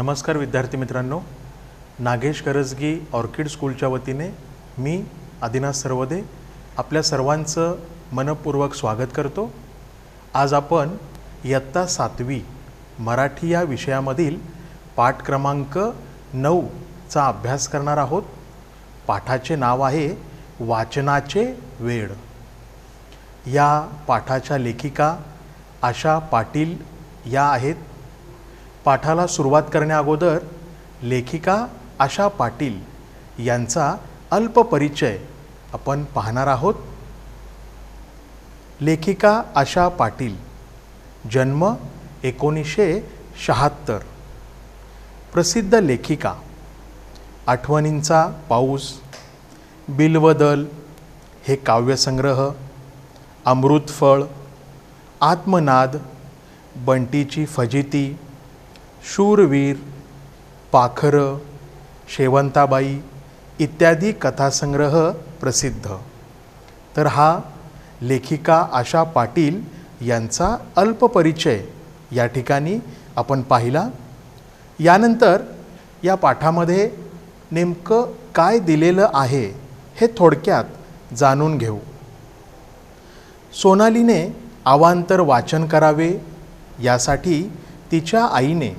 नमस्कार विद्यार्थी मित्रांनो, नागेश करजगी ऑर्किड स्कूलच्या वतीने मी आदिनाथ सर्वदे आपल्या सर्वांचं मनपूर्वक स्वागत करतो। आज आपण इयत्ता 7वी मराठी या विषयामधील पाठ क्रमांक 9 चा अभ्यास करणार आहोत। पाठाचे नाव आहे वाचनाचे वेड। या पाठाच्या लेखिका आशा पाटील या आहेत। पाठाला सुरुवात करण्या अगोदर लेखिका आशा पाटील यांचा अल्प परिचय आपण पाहणार आहोत। लेखिका आशा पाटील, जन्म 1976, प्रसिद्ध लेखिका। आठवणींचा पाऊस, बिल्वदल हे काव्यसंग्रह, अमृतफळ, आत्मनाद, बंटीची फजिती, शूरवीर, पाखरं, शेवंताबाई इत्यादी कथासंग्रह प्रसिद्ध। तर हा लेखिका आशा पाटील यांचा अल्प परिचय या ठिकाणी आपण पाहिला। यानंतर या पाठामध्ये नेमकं काय दिलेलं आहे हे थोडक्यात जाणून घेऊ। सोनालीने अवांतर वाचन करावे यासाठी तिच्या आईने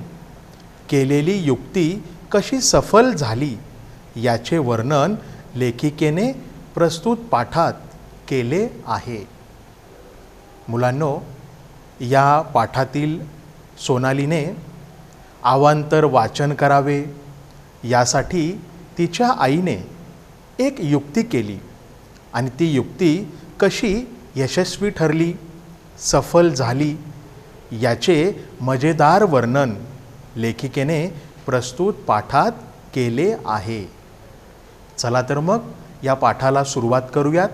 केलेली युक्ती कशी सफल झाली याचे वर्णन लेखिकेने प्रस्तुत पाठात केले आहे। मुलांनो, या पाठातील सोनालीने अवांतर वाचन करावे यासाठी तिच्या आईने एक युक्ती केली आणि ती युक्ती कशी यशस्वी ठरली, सफल झाली याचे मजेदार वर्णन लेखिकेने प्रस्तुत पाठात केले आहे। चला तर मग या पाठाला सुरुवात करूयात।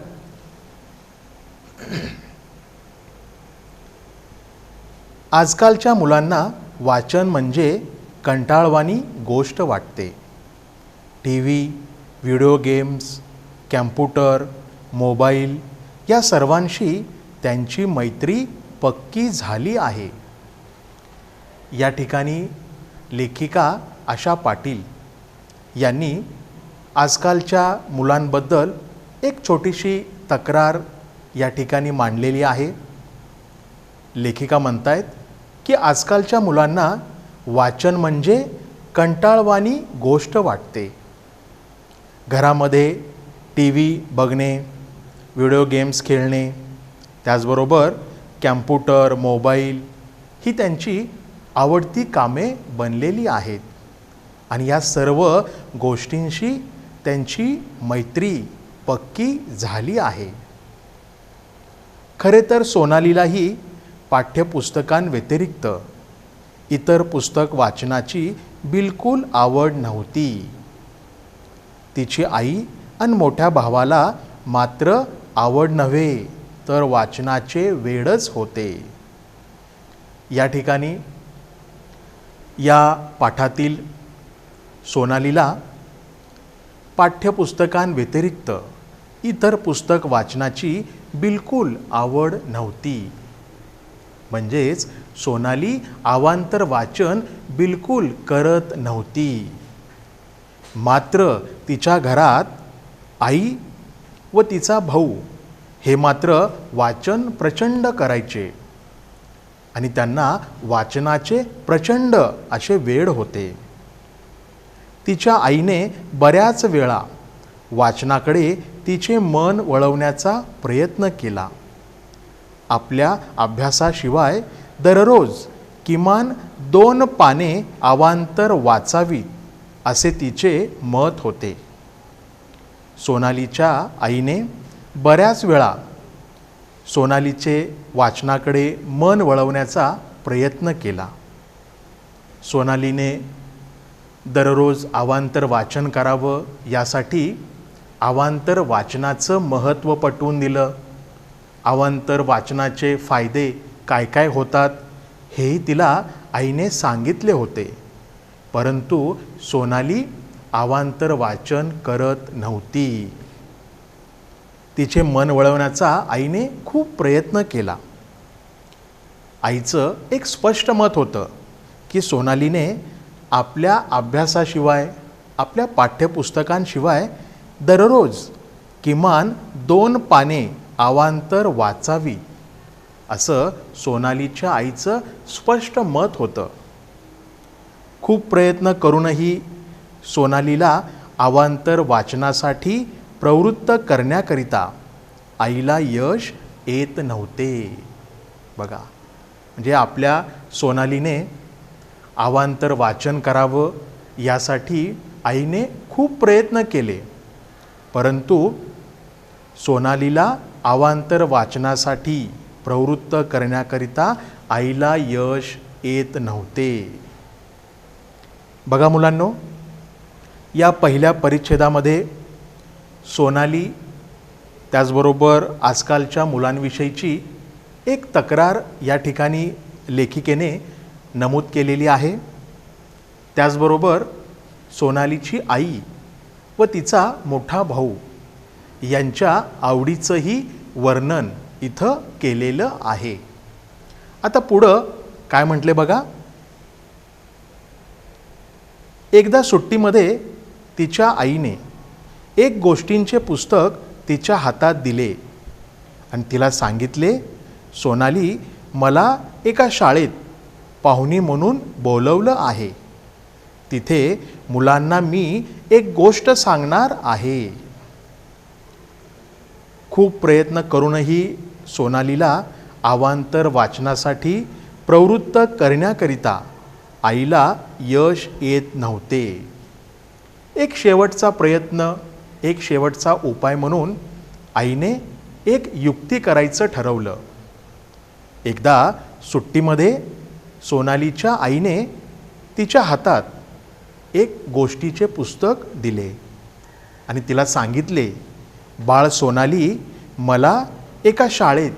आजकालच्या मुलांना वाचन म्हणजे कंटाळवाणी गोष्ट वाटते। TV, video games, computer, mobile या सर्वांशी त्यांची मैत्री पक्की झाली आहे। या ठिकाणी लेखिका आशा पाटील यांनी आजकालच्या मुलांबद्दल एक छोटीशी तक्रार या ठिकाणी मांडलेली आहे। लेखिका म्हणतायत की आजकालच्या मुलांना वाचन म्हणजे कंटाळवाणी गोष्ट वाटते। घरामध्ये टीव्ही बघणे, व्हिडिओ गेम्स खेळणे, त्याचबरोबर कॅम्प्युटर, मोबाईल ही त्यांची आवडती कामे बनलेली आहेत आणि या सर्व गोष्टींशी त्यांची मैत्री पक्की झाली आहे। खरे तर सोनालीलाही पाठ्यपुस्तकांव्यतिरिक्त इतर पुस्तक वाचनाची बिलकुल आवड नव्हती। तिची आई आणि मोठ्या भावाला मात्र आवड नव्हे तर वाचनाचे वेडच होते। या ठिकाणी या पाठातील सोनालीला पाठ्यपुस्तकांव्यतिरिक्त इतर पुस्तक वाचनाची बिलकुल आवड नव्हती। म्हणजेच सोनाली अवांतर वाचन बिलकुल करत नव्हती। मात्र तिच्या घरात आई व तिचा भाऊ हे मात्र वाचन प्रचंड करायचे आणि त्यांना वाचनाचे प्रचंड असे वेड होते। तिच्या आईने बऱ्याच वेळा वाचनाकडे तिचे मन वळवण्याचा प्रयत्न केला। आपल्या अभ्यासाशिवाय दररोज किमान 2 पाने अवांतर वाचावीत असे तिचे मत होते। सोनालीच्या आईने बऱ्याच वेळा सोनालीचे वाचनाकडे मन वळवण्याचा प्रयत्न केला। सोनालीने दररोज अवांतर वाचन करावं यासाठी अवांतर वाचनाचं महत्त्व पटवून दिलं। अवांतर वाचनाचे फायदे काय काय होतात हेही तिला आईने सांगितले होते, परंतु सोनाली अवांतर वाचन करत नव्हती। तिचे मन वळवण्याचा आईने खूप प्रयत्न केला। आईचं एक स्पष्ट मत होतं की सोनालीने आपल्या अभ्यासाशिवाय, आपल्या पाठ्यपुस्तकांशिवाय दररोज किमान 2 पाने अवांतर वाचावी, असं सोनालीच्या आईचं स्पष्ट मत होतं. खूप प्रयत्न करूनही सोनालीला अवांतर वाचनासाठी प्रवृत्त करण्याकरिता आईला यश येत नव्हते. बघा, म्हणजे आपल्या सोनालीने अवांतर वाचन करावं यासाठी आईने खूप प्रयत्न केले, परंतु सोनालीला अवांतर वाचनासाठी प्रवृत्त करण्याकरिता आईला यश येत नव्हते. बघा मुलांनो, या पहिल्या परिच्छेदामध्ये सोनाली त्याचबरोबर आजकालच्या मुलांविषयीची एक तक्रार या ठिकाणी लेखिकेने नमूद केलेली आहे. त्याचबरोबर सोनालीची आई व तिचा मोठा भाऊ यांच्या आवडीचंही वर्णन इथं केलेलं आहे. आता पुढं काय म्हटले बघा. एकदा सुट्टीमध्ये तिच्या आईने एक गोष्टींचे पुस्तक तिच्या हातात दिले आणि तिला सांगितले, सोनाली, मला एका शाळेत पाहुणी म्हणून बोलवलं आहे. तिथे मुलांना मी एक गोष्ट सांगणार आहे. खूप प्रयत्न करूनही सोनालीला अवांतर वाचनासाठी प्रवृत्त करण्याकरिता आईला यश येत नव्हते. एक शेवटचा प्रयत्न, एक शेवटचा उपाय म्हणून आईने एक युक्ती करायचं ठरवलं. एकदा सुट्टीमध्ये सोनालीच्या आईने तिच्या हातात एक गोष्टीचे पुस्तक दिले आणि तिला सांगितले, बाळ सोनाली, मला एका शाळेत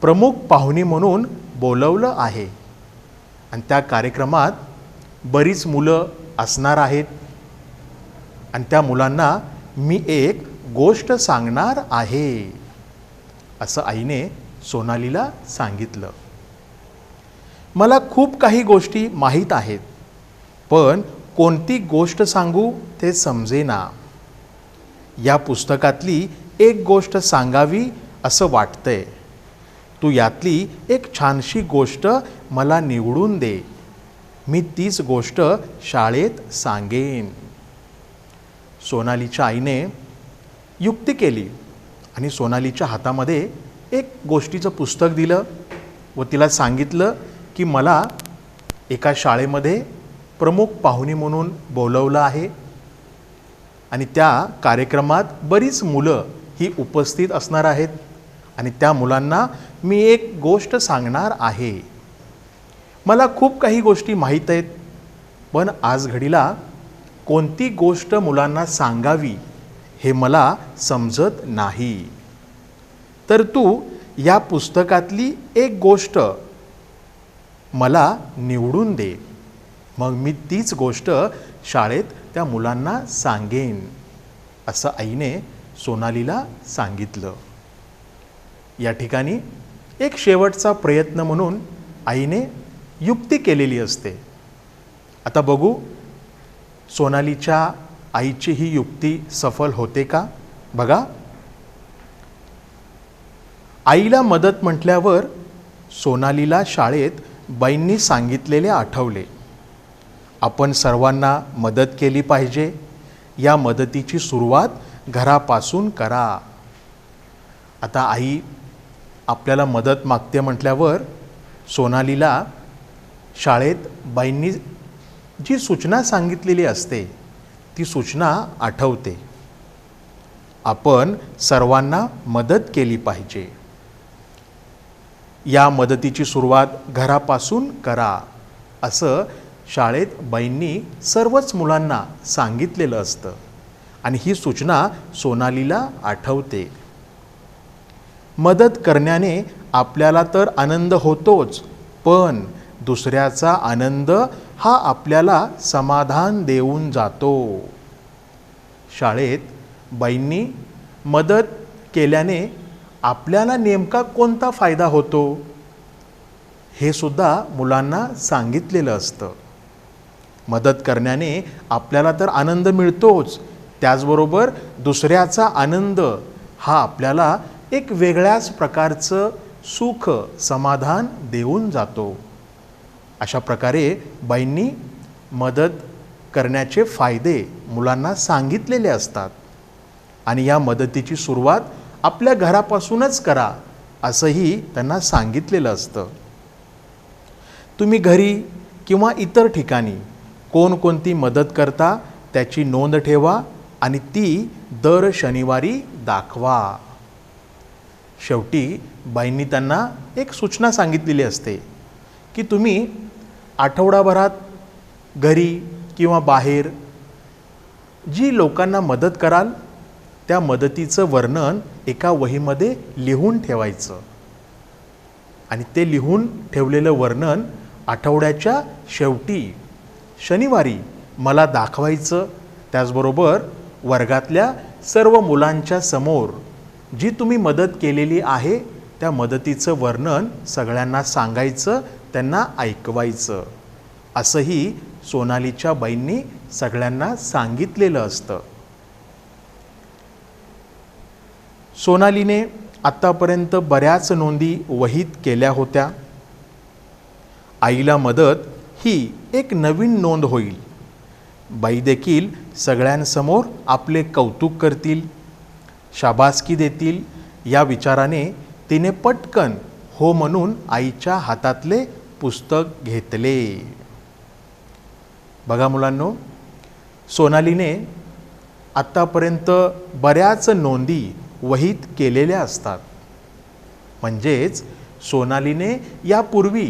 प्रमुख पाहुणी म्हणून बोलवलं आहे आणि त्या कार्यक्रमात बरीच मुलं असणार आहेत आणि त्या मुलांना मी एक गोष्ट सांगणार आहे, असं आईने सोनालीला सांगितलं. मला खूप काही गोष्टी माहीत आहेत, पण कोणती गोष्ट सांगू ते समजेना. या पुस्तकातली एक गोष्ट सांगावी असं वाटतंय. तू यातली एक छानशी गोष्ट मला निवडून दे, मी तीच गोष्ट शाळेत सांगेन. सोनालीच्या आईने युक्ती केली आणि सोनालीच्या हातामध्ये एक गोष्टीचं पुस्तक दिलं व तिला सांगितलं की मला एका शाळेमध्ये प्रमुख पाहुणी म्हणून बोलवलं आहे आणि त्या कार्यक्रमात बरीच मुलं ही उपस्थित असणार आहेत आणि त्या मुलांना मी एक गोष्ट सांगणार आहे. मला खूप काही गोष्टी माहीत आहेत, पण आज घडीला कोणती गोष्ट मुलांना सांगावी हे मला समजत नाही. तर तू या पुस्तकातली एक गोष्ट मला निवडून दे, मग मी तीच गोष्ट शाळेत त्या मुलांना सांगेन, असं आईने सोनालीला सांगितलं. या ठिकाणी एक शेवटचा प्रयत्न म्हणून आईने युक्ती केलेली असते. आता बघू सोनालीच्या आईची ही युक्ती सफल होते का? बघा, आईला मदत म्हटल्यावर सोनालीला शाळेत बाईंनी सांगितलेले आठवले. आपण सर्वांना मदत केली पाहिजे, या मदतीची सुरुवात घरापासून करा. आता आई आपल्याला मदत मागते म्हटल्यावर सोनालीला शाळेत बाईंनी जी सूचना सांगितलेली असते ती सूचना आठवते. आपण सर्वांना मदत केली पाहिजे, या मदतीची सुरुवात घरापासून करा, असं शाळेत बाईंनी सर्वच मुलांना सांगितलेलं असतं आणि ही सूचना सोनालीला आठवते. मदत करण्याने आपल्याला तर आनंद होतोच, पण दुसऱ्याचा आनंद हा आपल्याला समाधान देऊन जातो. शाळेत बाईंनी मदत केल्याने आपल्याला नेमका कोणता फायदा होतो हे सुद्धा मुलांना सांगितलेलं असतं. मदत करण्याने आपल्याला तर आनंद मिळतोच, त्याचबरोबर दुसऱ्याचा आनंद हा आपल्याला एक वेगळ्याच प्रकारचं सुख समाधान देऊन जातो. अशा प्रकारे बाईंनी मदत करण्याचे फायदे मुलांना सांगितलेले असतात आणि या मदतीची सुरुवात आपल्या घरापासूनच करा असंही त्यांना सांगितलेलं असतं. तुम्ही घरी किंवा इतर ठिकाणी कोणकोणती मदत करता त्याची नोंद ठेवा आणि ती दर शनिवारी दाखवा. शेवटी बाईंनी त्यांना एक सूचना सांगितलेली असते की तुम्ही आठवडाभरात घरी किंवा बाहेर जी लोकांना मदत कराल त्या मदतीचं वर्णन एका वहीमध्ये लिहून ठेवायचं आणि ते लिहून ठेवलेलं वर्णन आठवड्याच्या शेवटी शनिवारी मला दाखवायचं. त्याचबरोबर वर्गातल्या सर्व मुलांच्या समोर जी तुम्ही मदत केलेली आहे त्या मदतीचं वर्णन सगळ्यांना सांगायचं, त्यांना ऐकवायचं. असंही सोनालीच्या बाईंनी सगळ्यांना सांगितलेलं असतं. सोनालीने आत्तापर्यंत बऱ्याच नोंदी वहीत केल्या होत्या. आईला मदत ही एक नवीन नोंद होईल. बाई देखील सगळ्यांसमोर आपले कौतुक करतील, शाबासकी देतील या विचाराने तिने पटकन हो म्हणून आईच्या हातातले पुस्तक घेतले. बघा मुलांनो, सोनालीने आत्तापर्यंत बऱ्याच नोंदी वहीत केलेल्या असतात. म्हणजेच सोनालीने यापूर्वी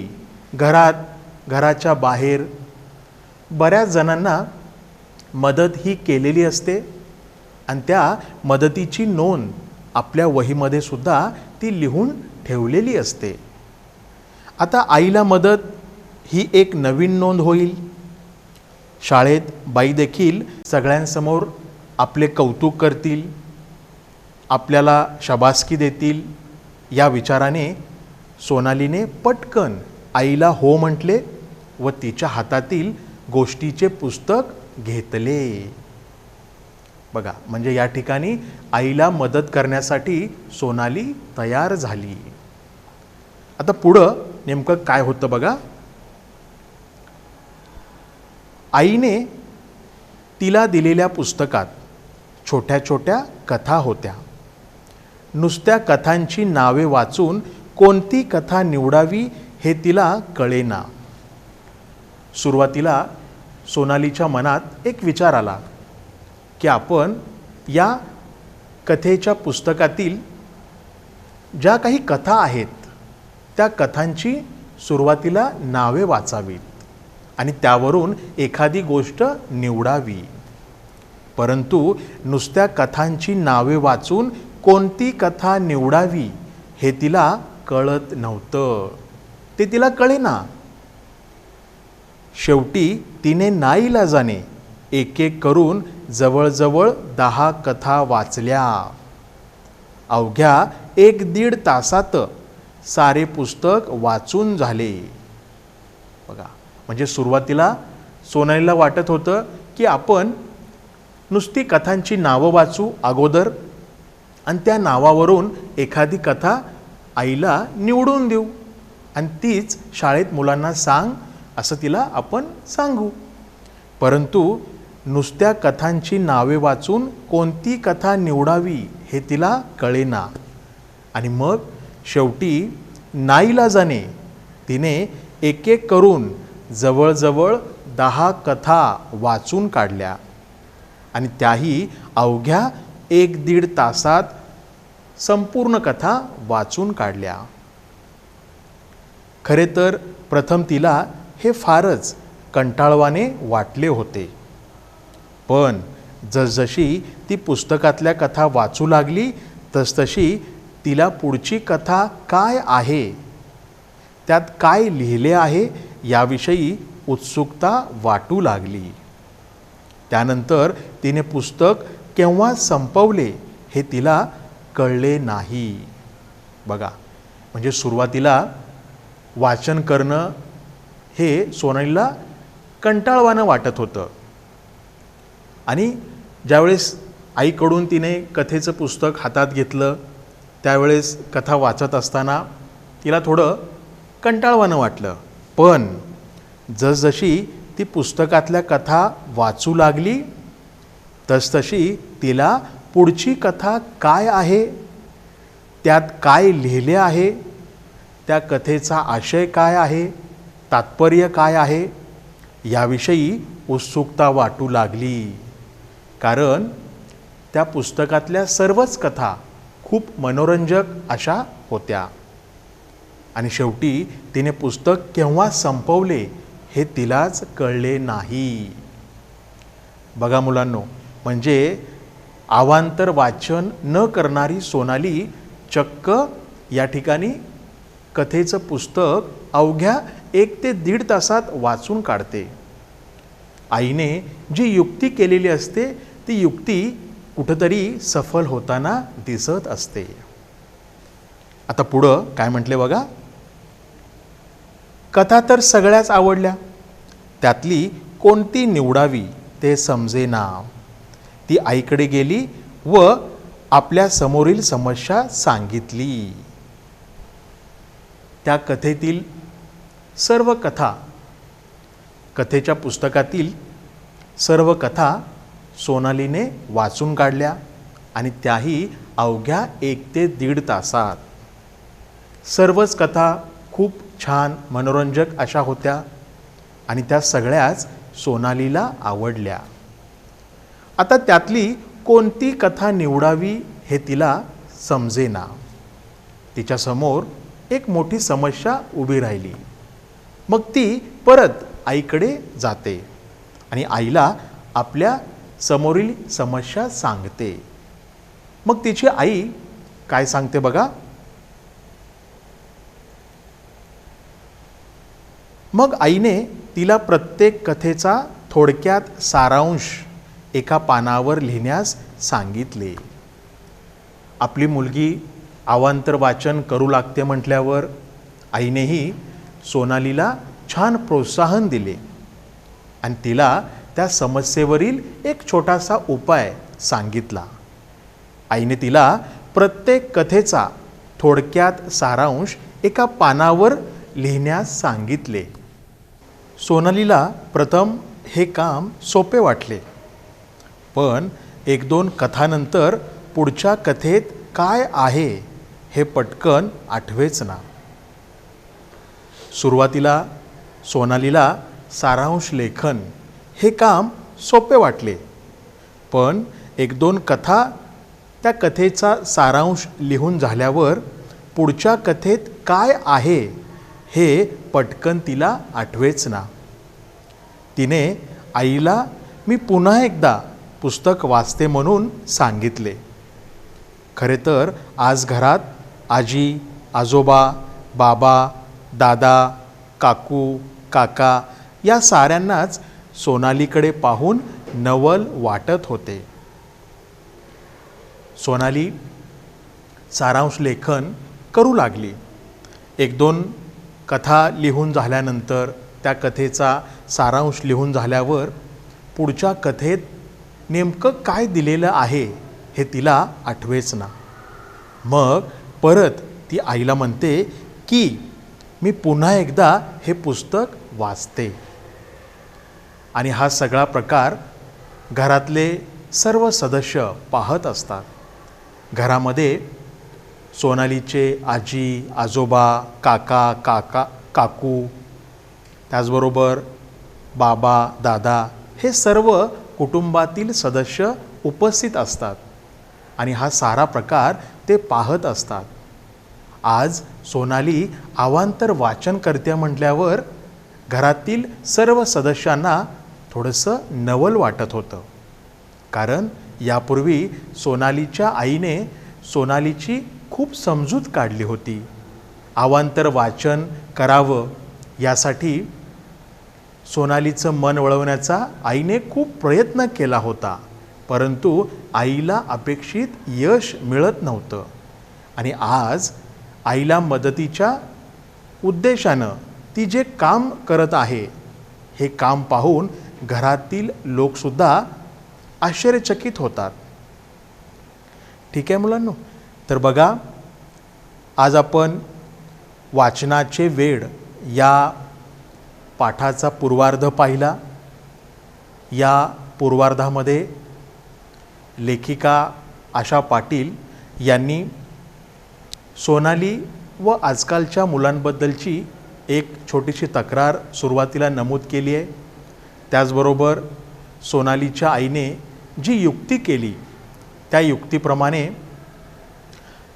घराच्या बाहेर बऱ्याच जणांना मदत ही केलेली असते आणि त्या मदतीची नोंद आपल्या वहीमध्ये सुद्धा ती लिहून ठेवलेली असते. आता आईला मदत ही एक नवीन नोंद होईल. शाळेत बाई देखील सगळ्यांसमोर आपले कौतुक करतील, आपल्याला शाबासकी देतील या विचाराने सोनालीने पटकन आईला हो म्हटले व तिच्या हातातील गोष्टीचे पुस्तक घेतले. बघा, म्हणजे या ठिकाणी आईला मदत करण्यासाठी सोनाली तयार झाली. आता पुढं नेमकं काय होतं बघा. आईने तिला दिलेल्या पुस्तकात छोट्या छोट्या कथा होत्या. नुसत्या कथांची नावे वाचून कोणती कथा निवडावी हे तिला कळेना. सुरुवातीला सोनालीच्या मनात एक विचार आला की आपण या कथेच्या पुस्तकातील ज्या काही कथा आहेत त्या कथांची सुरुवातीला नावे वाचावीत आणि त्यावरून एखादी गोष्ट निवडावी. परंतु नुसत्या कथांची नावे वाचून कोणती कथा निवडावी हे तिला कळत नव्हतं, ते तिला कळेना. शेवटी तिने नाईलाजाने एक एक करून जवळजवळ 10 कथा वाचल्या. अवघ्या 1-1.5 तासात सारे पुस्तक वाचून झाले. बघा, म्हणजे सुरुवातीला सोनालीला वाटत होतं की आपण नुसती कथांची नावं वाचू अगोदर आणि त्या नावावरून एखादी कथा आईला निवडून देऊ आणि तीच शाळेत मुलांना सांग असं तिला आपण सांगू. परंतु नुसत्या कथांची नावे वाचून कोणती कथा निवडावी हे तिला कळेना आणि मग शेवटी नाईलाजाने तिने एक एक करून जवळजवळ 10 कथा वाचून काढल्या आणि त्याही अवघ्या 1-1.5 तासात संपूर्ण कथा वाचून काढल्या. खरे तर प्रथम तिला हे फारच कंटाळवाणे वाटले होते, पण जसजशी ती पुस्तकातल्या कथा वाचू लागली तसतशी तिला पुढची कथा काय आहे, त्यात काय लिहिले आहे याविषयी उत्सुकता वाटू लागली. त्यानंतर तिने पुस्तक केव्हा संपवले हे तिला कळले नाही. बघा, म्हणजे सुरुवातीला वाचन करणं हे सोनालीला कंटाळवाणं वाटत होतं. आणि ज्यावेळेस आईकडून तिने कथेचं पुस्तक हातात घेतलं त्यावेळेस कथा वाचत असताना तिला थोडं कंटाळवाणं वाटलं. पण जसजशी ती पुस्तकातल्या कथा वाचू लागली तसतशी तिला पुढची कथा काय आहे, त्यात काय लिहिले आहे, त्या कथेचा आशय काय आहे, तात्पर्य काय आहे याविषयी उत्सुकता वाटू लागली. कारण त्या पुस्तकातल्या सर्वच कथा खूप मनोरंजक अशा होत्या. आणि शेवटी तिने पुस्तक केव्हा संपवले हे तिलाच कळले नाही. बघा मुलांनो, म्हणजे अवांतर वाचन न करणारी सोनाली चक्क या ठिकाणी कथेचं पुस्तक अवघ्या 1 ते 1.5 तासात वाचून काढते. आईने जी युक्ती केलेली असते ती युक्ती कुठंतरी सफल होताना दिसत असते. आता पुढं काय म्हटले बघा. कथा तर सगळ्याच आवडल्या, त्यातली कोणती निवडावी ते समजेना. ती आईकडे गेली व आपल्या समोरील समस्या सांगितली. त्या कथेतील सर्व कथा, कथेच्या पुस्तकातील सर्व कथा सोनालीने वाचून काढल्या आणि त्याही अवघ्या 1 ते 1.5 तासात. सर्वच कथा खूप छान मनोरंजक अशा होत्या आणि त्या सगळ्याच सोनालीला आवडल्या. आता त्यातली कोणती कथा निवडावी हे तिला समजेना. तिच्यासमोर एक मोठी समस्या उभी राहिली. मग ती परत आईकडे जाते आणि आईला आपल्या समोरील समस्या सांगते. मग तिची आई काय सांगते बघा. मग आईने तिला प्रत्येक कथेचा थोडक्यात सारांश एका पानावर लिहिण्यास सांगितले. आपली मुलगी अवांतर वाचन करू लागते म्हटल्यावर आईनेही सोनालीला छान प्रोत्साहन दिले आणि तिला त्या समस्येवरील एक छोटासा उपाय सांगितला. आईने तिला प्रत्येक कथेचा थोडक्यात सारांश एका पानावर लिहिण्यास सांगितले. सोनालीला प्रथम हे काम सोपे वाटले, पण 1-2 कथानंतर पुढच्या कथेत काय आहे हे पटकन आठवेच ना. सुरुवातीला सोनालीला सारांश लेखन हे काम सोपे वाटले, पण 1-2 कथा त्या कथेचा सारांश लिहून झाल्यावर पुढच्या कथेत काय आहे हे पटकन तिला आठवेच ना. तिने आईला मी पुन्हा एकदा पुस्तक वाचते म्हणून सांगितले. खरे तर आज घरात आजी, आजोबा, बाबा, दादा, काकू, काका या साऱ्यांनाच सोनालीकडे पाहून नवल वाटत होते. सोनाली सारांश लेखन करू लागली. 1-2 कथा लिहून झाल्यानंतर त्या कथेचा सारांश लिहून झाल्यावर पुढच्या कथेत नेमकं काय दिलेलं आहे हे तिला आठवेच ना. मग परत ती आईला म्हणते की मी पुन्हा एकदा हे पुस्तक वाचते. आणि हा सगळा प्रकार घरातले सर्व सदस्य पाहत असतात. घरामध्ये सोनालीचे आजी, आजोबा, काका, काकू, त्याचबरोबर बाबा, दादा हे सर्व कुटुंबातील सदस्य उपस्थित असतात आणि हा सारा प्रकार ते पाहत असतात. आज सोनाली अवांतर वाचन करते म्हटल्यावर घरातील सर्व सदस्यांना थोडंसं नवल वाटत होतं. कारण यापूर्वी सोनालीच्या आईने सोनालीची खूप समजूत काढली होती. अवांतर वाचन करावं यासाठी सोनालीचं मन वळवण्याचा आईने खूप प्रयत्न केला होता, परंतु आईला अपेक्षित यश मिळत नव्हतं. आणि आज आईला मदतीच्या उद्देशानं ती जे काम करत आहे हे काम पाहून घरातील लोकसुद्धा आश्चर्यचकित होतात. ठीक आहे मुलांनो, तर बघा आज आपण वाचनाचे वेड या पाठाचा पूर्वार्ध पाहिला. या पूर्वार्धामध्ये लेखिका आशा पाटील यांनी सोनाली व आजकालच्या मुलांबद्दलची एक छोटीशी तक्रार सुरुवातीला नमूद केली आहे. त्याचबरोबर सोनालीच्या आईने जी युक्ती केली त्या युक्तीप्रमाणे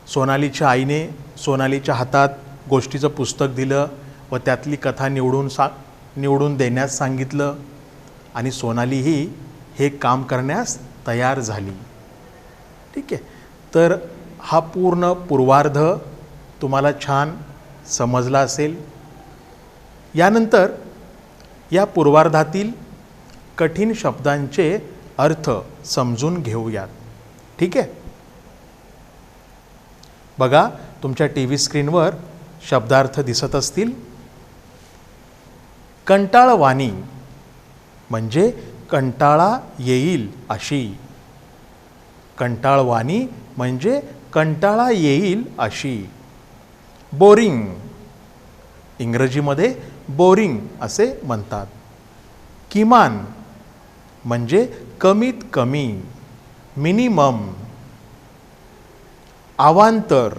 सोनालीच्या आईने सोनालीच्या हातात गोष्टीचं पुस्तक दिलं व त्यातली कथा निवडून देण्यास सांगितलं आणि सोनालीही हे काम करण्यास तयार झाली. ठीक आहे, तर हा पूर्ण पूर्वार्ध तुम्हाला छान समजला असेल. यानंतर या पूर्वार्धातील कठीण शब्दांचे अर्थ समजून घेऊयात. ठीक आहे, बघा तुमच्या टीव्ही स्क्रीनवर शब्दार्थ दिसत असतील. कंटाळवाणी म्हणजे कंटाळा येईल अशी. कंटाळवाणी म्हणजे कंटाळा येईल अशी. बोरिंग, इंग्रजीमध्ये बोरिंग असे म्हणतात. किमान म्हणजे कमीत कमी, मिनिमम. अवांतर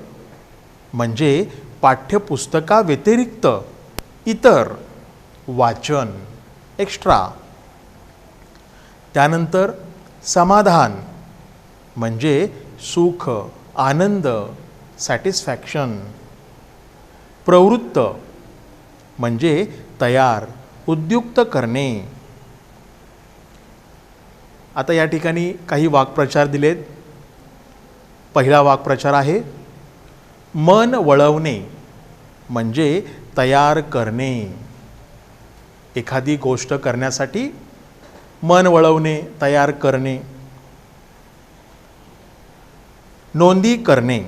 म्हणजे पाठ्यपुस्तकाव्यतिरिक्त इतर वाचन, एक्स्ट्रा. त्यानंतर समाधान म्हणजे सुख, आनंद, सॅटिस्फॅक्शन. प्रवृत्त म्हणजे तयार, उद्युक्त करणे. आता या ठिकाणी काही वाक्प्रचार दिलेत. पहिला वाक्प्रचार आहे मन वळवणे म्हणजे तयार करणे. एखादी गोष्ट करण्यासाठी मन वळवणे, तयार करणे. नोंदी करणे,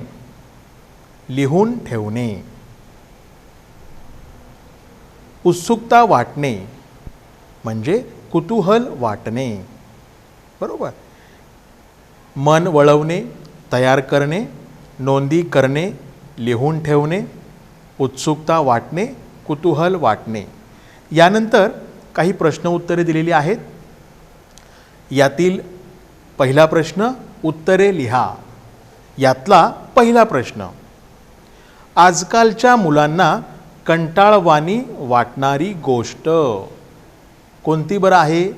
लिहून ठेवणे. उत्सुकता वाटणे म्हणजे कुतूहल वाटणे. बरोबर. मन वळवणे, तयार करणे, नोंदी करणे, लिहून ठेवणे, उत्सुकता वाटणे, कुतूहल वाटणे. यानंतर काही प्रश्न उत्तरे दिलेली आहेत. यातील पहिला प्रश्न उत्तरे लिहा. यातला पहिला प्रश्न, आजकालच्या मुलांना कंटाळवाणी वाटणारी गोष्ट कोणती बरं आहे?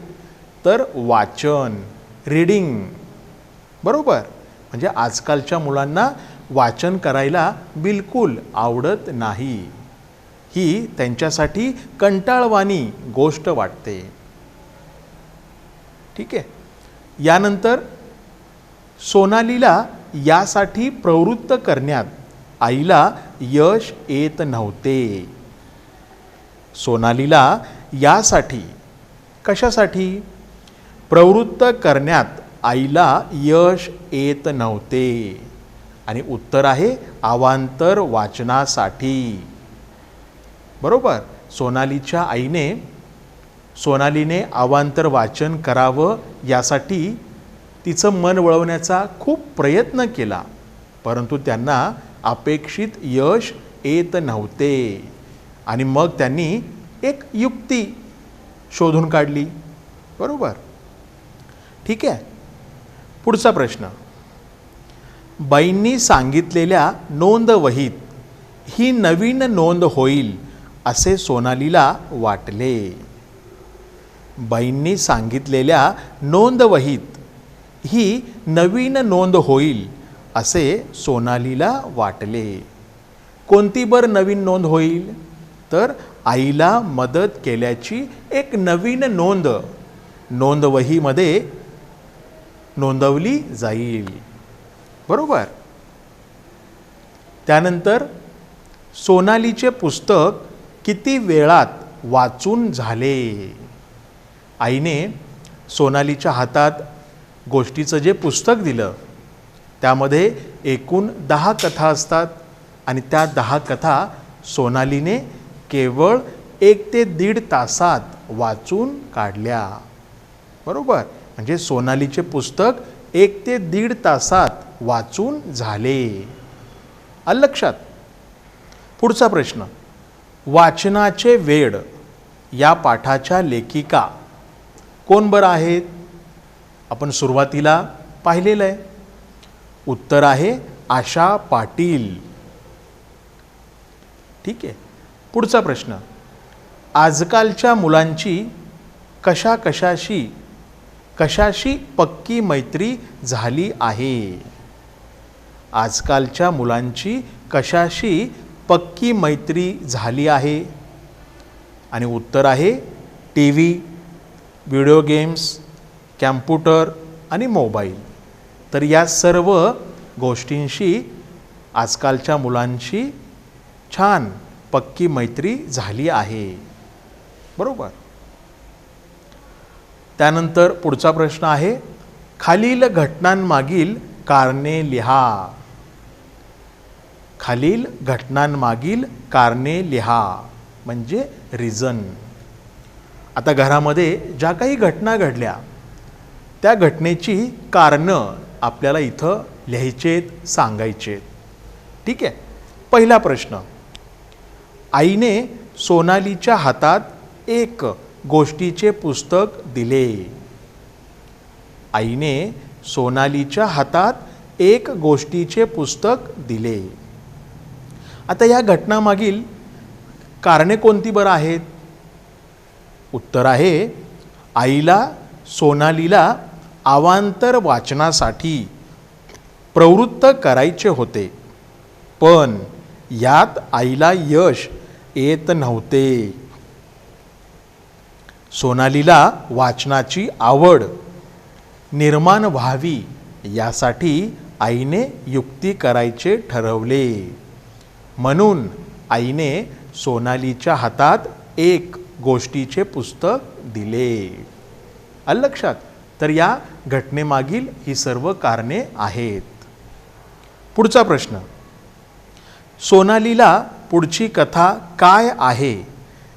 तर वाचन, रीडिंग. बरोबर. म्हणजे आजकालच्या मुलांना वाचन करायला बिलकुल आवडत नाही. ही त्यांच्यासाठी कंटाळवाणी गोष्ट वाटते. ठीक आहे. यानंतर सोनालीला यासाठी प्रवृत्त करण्यात आईला यश येत नव्हते. सोनालीला यासाठी, कशासाठी? प्रवृत्त करण्यात आईला यश येत नव्हते. आणि उत्तर आहे अवांतर वाचनासाठी. बरोबर. सोनालीच्या आईने सोनालीने अवांतर वाचन करावं यासाठी तिचं मन वळवण्याचा खूप प्रयत्न केला, परंतु त्यांना अपेक्षित यश येत नव्हते. आणि मग त्यांनी एक युक्ती शोधून काढली. बरोबर. ठीक आहे. पुढचा प्रश्न, बाईंनी सांगितलेल्या नोंदवहीत ही नवीन नोंद होईल असे सोनालीला वाटले. बाईंनी सांगितलेल्या नोंदवहीत ही नवीन नोंद होईल असे सोनालीला वाटले. कोणती बर नवीन नोंद होईल? तर आईला मदत केल्याची एक नवीन नोंद नोंदवहीमध्ये नोंदवली जाईल. बरोबर. त्यानंतर सोनालीचे पुस्तक किती वेळात वाचून झाले? आईने सोनालीच्या हातात गोष्टीचं जे पुस्तक दिलं त्यामध्ये एकूण 10 कथा असतात आणि त्या 10 कथा सोनालीने केवळ 1 ते 1.5 तासात वाचून काढल्या. बरोबर, म्हणजे सोनालीचे पुस्तक 1 ते 1.5 तासात वाचून झाले. आलं लक्षात. पुढचा प्रश्न, वाचनाचे वेड या पाठाच्या लेखिका कोण बरं आहेत? आपण सुरुवातीला पाहिलेलं आहे. उत्तर आहे आशा पाटील. ठीक आहे. पुढचा प्रश्न, आजकालच्या मुलांची कशाशी पक्की मैत्री झाली आहे? आजकालच्या मुलांची कशाशी पक्की मैत्री झाली आहे? आणि उत्तर आहे TV, व्हिडिओ गेम्स, कॅम्प्युटर आणि मोबाईल. तर या सर्व गोष्टींशी आजकालच्या मुलांची छान पक्की मैत्री झाली आहे. बरोबर. त्यानंतर पुढचा प्रश्न आहे, खालील घटनांमागील कारणे लिहा. खालील घटनांमागील कारणे लिहा म्हणजे रिझन. आता घरामध्ये ज्या काही घटना घडल्या त्या घटनेची कारणं आपल्याला इथं लिहायचेत, सांगायचेत. ठीक आहे. पहिला प्रश्न, आईने सोनालीच्या हातात एक गोष्टीचे पुस्तक दिले. आईने सोनालीच्या हातात एक गोष्टीचे पुस्तक दिले. आता या घटनामागील कारणे कोणती बरं आहेत? उत्तर आहे, आईला सोनालीला अवांतर वाचनासाठी प्रवृत्त करायचे होते, पण यात आईला यश येत नव्हते. सोनालीला वाचनाची आवड निर्माण व्हावी यासाठी आईने युक्ती करायचे ठरवले. म्हणून आईने सोनालीच्या हातात एक गोष्टीचे पुस्तक दिले. आलं लक्षात. तर या घटनेमागील ही सर्व कारणे आहेत. पुढचा प्रश्न, सोनालीला पुढची कथा काय आहे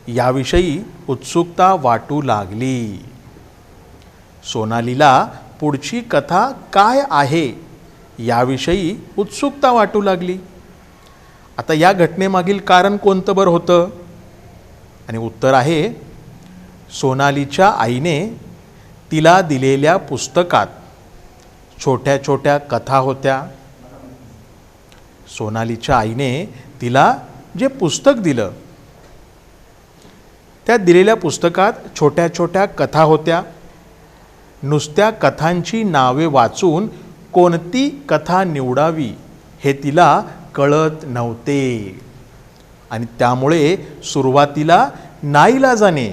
याविषयी उत्सुकता वाटू लागली. सोनालीला पुढची कथा काय आहे याविषयी उत्सुकता वाटू लागली. आता या घटनेमागील कारण कोणतं बरं होतं? आणि उत्तर आहे, सोनालीच्या आईने तिला दिलेल्या पुस्तकात छोट्या छोट्या कथा होत्या. सोनालीच्या आईने तिला जे पुस्तक दिलं त्या दिलेल्या पुस्तकात छोट्या छोट्या कथा होत्या. नुसत्या कथांची नावे वाचून कोणती कथा निवडावी हे तिला कळत नव्हते आणि त्यामुळे सुरुवातीला नाईलाजाने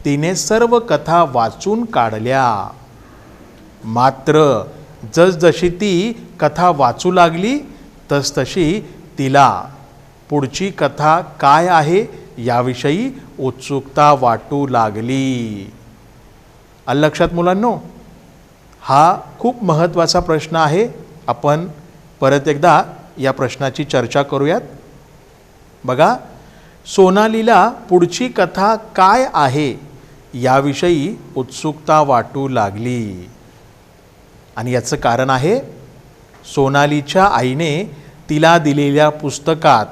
तिने सर्व कथा वाचून काढल्या. मात्र जसजशी ती कथा वाचू लागली तसतशी तिला पुढची कथा काय आहे याविषयी उत्सुकता वाटू लागली. आलं लक्षात मुलांनो. हा खूप महत्त्वाचा प्रश्न आहे. आपण परत एकदा या प्रश्नाची चर्चा करूयात. बघा, सोनालीला पुढची कथा काय आहे याविषयी उत्सुकता वाटू लागली आणि याचं कारण आहे, सोनालीच्या आईने तिला दिलेल्या पुस्तकात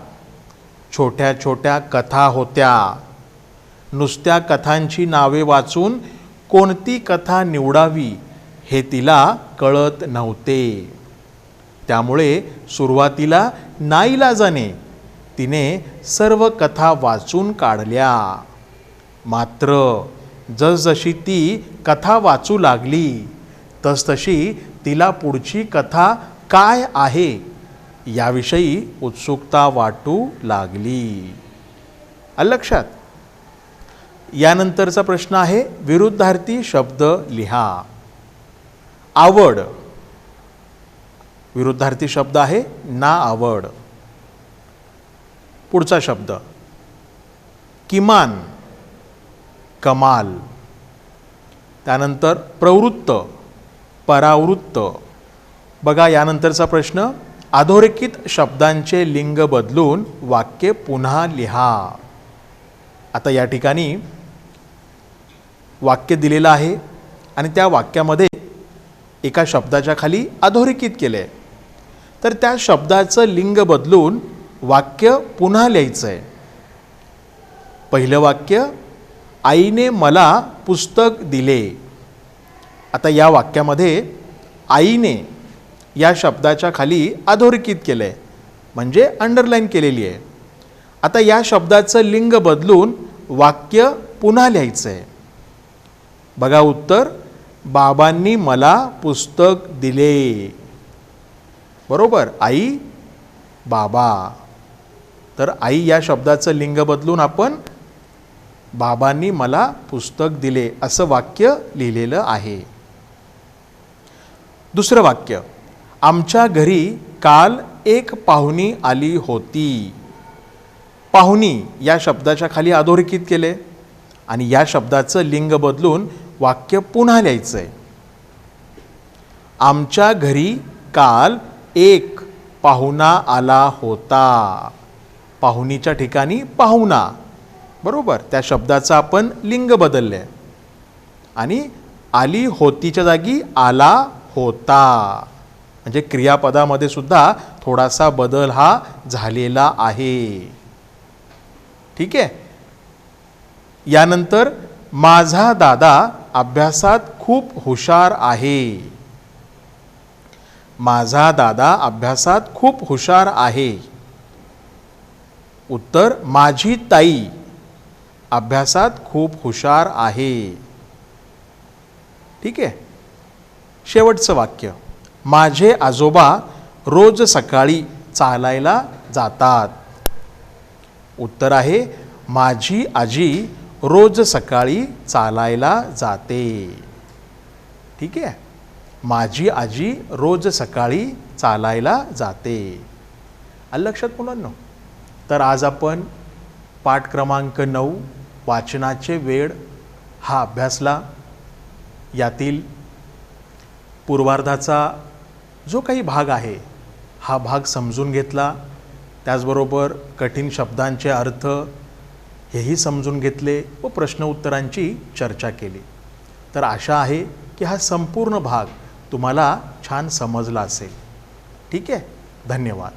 छोट्या छोट्या कथा होत्या. नुसत्या कथांची नावे वाचून कोणती कथा निवडावी हे तिला कळत नव्हते. त्यामुळे सुरुवातीला नाईलाजाने तिने सर्व कथा वाचून काढल्या. मात्र जसजशी ती कथा वाचू लागली तसतशी तिला पुढची कथा काय आहे याविषयी उत्सुकता वाटू लागली. आलं लक्षात. यानंतरचा प्रश्न आहे, विरुद्धार्थी शब्द लिहा. आवड, विरुद्धार्थी शब्द आहे ना आवड. पुढचा शब्द किमान, कमाल. त्यानंतर प्रवृत्त, परावृत्त. बघा यानंतरचा प्रश्न, अधोरेखित शब्दांचे लिंग बदलून वाक्य पुन्हा लिहा. आता या ठिकाणी वाक्य दिलेलं आहे आणि त्या वाक्यामध्ये एका शब्दाच्या खाली अधोरेखित केलं आहे, तर त्या शब्दाचं लिंग बदलून वाक्य पुन्हा लिहायचं आहे. पहिलं वाक्य, आईने मला पुस्तक दिले. आता या वाक्यामध्ये आईने या शब्दाच्या खाली अधोरेखित केलं आहे, म्हणजे अंडरलाईन केलेली आहे. आता या शब्दाचं लिंग बदलून वाक्य पुन्हा लिहायचं आहे. बघा उत्तर, बाबांनी मला पुस्तक दिले. बरोबर, आई बाबा. तर आई या शब्दाचं लिंग बदलून आपण बाबांनी मला पुस्तक दिले असं वाक्य लिहिलेलं आहे. दुसरं वाक्य, आमच्या घरी काल एक पाहुणी आली होती. पाहुणी या शब्दाच्या खाली अधोरेखित केले आणि या शब्दाचं लिंग बदलून वाक्य पुन्हा लिहायचं आहे. आमच्या घरी काल एक पाहुणा आला होता. पाहुणीच्या ठिकाणी पाहुणा. बरोबर, त्या शब्दाचं आपण लिंग बदलले आणि आली होतीच्या जागी आला होता. म्हणजे क्रियापदामध्ये सुद्धा थोडासा बदल हा झालेला आहे. ठीक आहे. यानंतर, माझा दादा अभ्यासात खूप हुशार आहे. माझा दादा अभ्यासात खूप हुशार आहे. उत्तर, माझी ताई अभ्यासात खूप हुशार आहे. ठीक आहे. शेवटचं वाक्य, माझे आजोबा रोज सकाळी चालायला जातात. उत्तर आहे, माझी आजी रोज सकाळी चालायला जाते. ठीक आहे. माझी आजी रोज सकाळी चालायला जाते. आलं लक्षात मुलांनो? तर आज आपण पाठ क्रमांक 9 वाचनाचे वेळ हा अभ्यासला. यातील पूर्वार्धाचा जो काही भाग आहे हा भाग समजून घेतला. त्याचबरोबर कठीण शब्दांचे अर्थ हेही समजून घेतले व प्रश्न उत्तरांची चर्चा केली. तर आशा आहे की हा संपूर्ण भाग तुम्हाला छान समजला असेल. ठीक आहे. धन्यवाद.